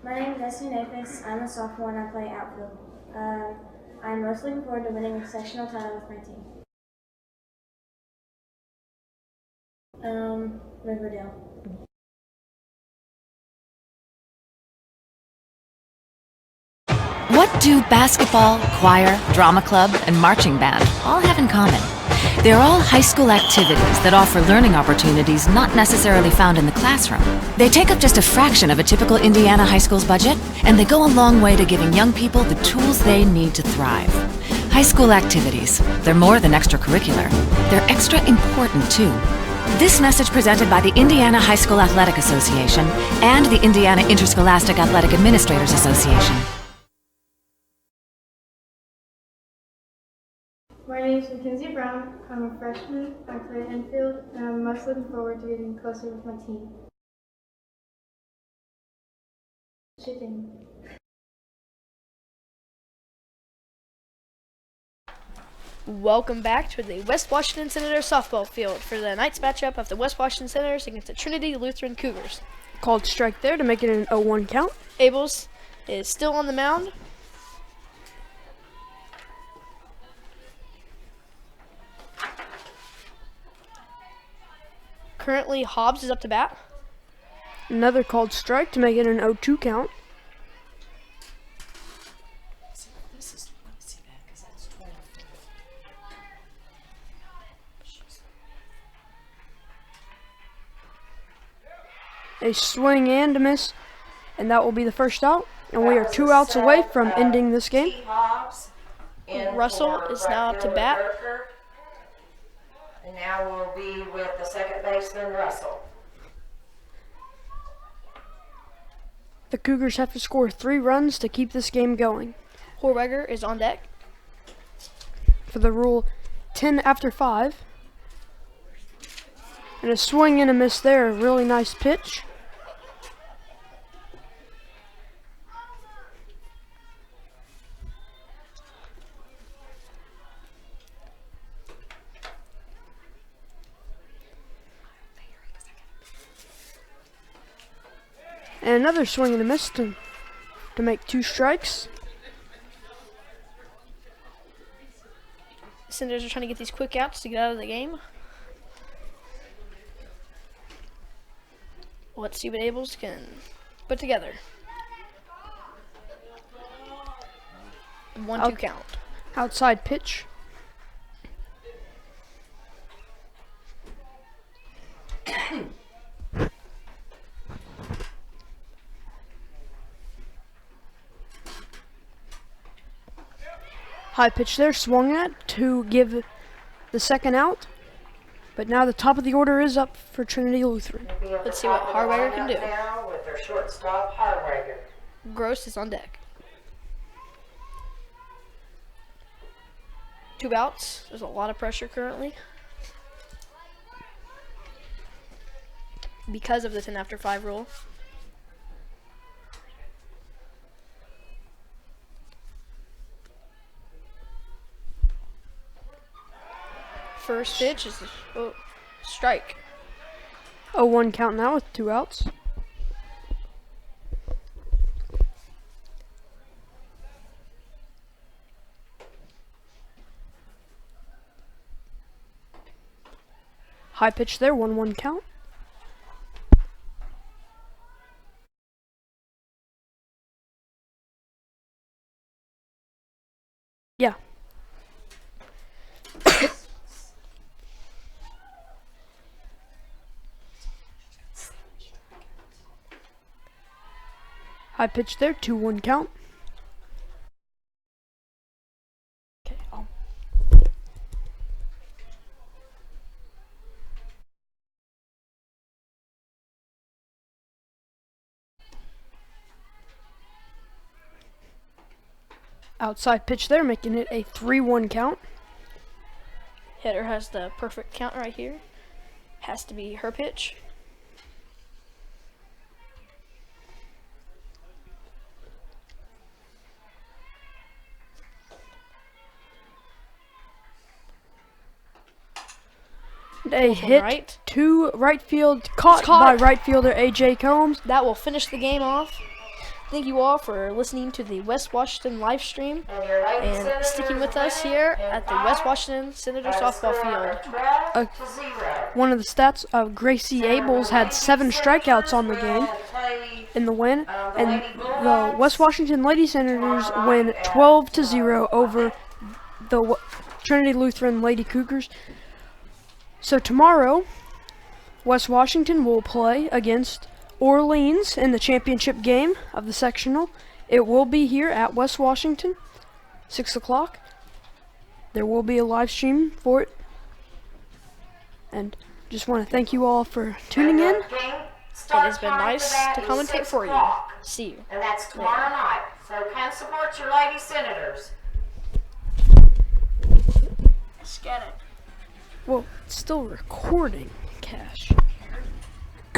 My name is Destiny Nafis. I'm a sophomore and I play outfield. I'm most looking forward to winning a sectional title with my team. Riverdale. What do basketball, choir, drama club, and marching band all have in common? They're all high school activities that offer learning opportunities not necessarily found in the classroom. They take up just a fraction of a typical Indiana high school's budget, and they go a long way to giving young people the tools they need to thrive. High school activities, they're more than extracurricular. They're extra important, too. This message presented by the Indiana High School Athletic Association and the Indiana Interscholastic Athletic Administrators Association. My name is Mackenzie Brown. I'm a freshman. I play infield, and I'm most looking forward to getting closer with my team. Chicken. Welcome back to the West Washington Senators softball field for the night's matchup of the West Washington Senators against the Trinity Lutheran Cougars. Called strike there to make it an 0-1 count. Abels is still on the mound. Currently, Hobbs is up to bat. Another called strike to make it an 0-2 count. A swing and a miss, and that will be the first out. And we are 2 outs away from ending this game. Russell is now up to bat. And now we'll be with the second baseman, Russell. The Cougars have to score 3 runs to keep this game going. Horweger is on deck. For the rule 10 after 5. And a swing and a miss there, a really nice pitch. And another swing and a miss to make 2 strikes. The Senators are trying to get these quick outs to get out of the game. Let's see what Abels can put together. 1-2 count. Outside pitch. High pitch there, swung at to give the second out. But now the top of the order is up for Trinity Lutheran. Let's see what Harwager can do. Now with their shortstop, Harwager. Gross is on deck. 2 outs. There's a lot of pressure currently because of the 10 after 5 rule. First pitch is strike. 0-1 count now with 2 outs. High pitch there, 1-1 count. Yeah. High pitch there, 2-1 count. Okay, outside pitch there, making it a 3-1 count. Hitter has the perfect count right here. Has to be her pitch. A hit right to right field, caught by right fielder A.J. Combs. That will finish the game off. thank you all for listening to the West Washington live stream And your Lady and Senators sticking with us winning here in at the 5 West Washington Senators by a softball score of field. 12 to 0. One of the stats of Gracie Abels had 7 strikeouts on the game in the win, and the West Washington Lady Senators win 12 to 0 over the Trinity Lutheran Lady Cougars. So tomorrow, West Washington will play against Orleans in the championship game of the sectional. It will be here at West Washington, 6 o'clock. There will be a live stream for it. And just want to thank you all for tuning in. It has been nice to commentate for you. See you. And that's tomorrow night. So come support your Lady Senators. Let's get it. Well, it's still recording, Cash.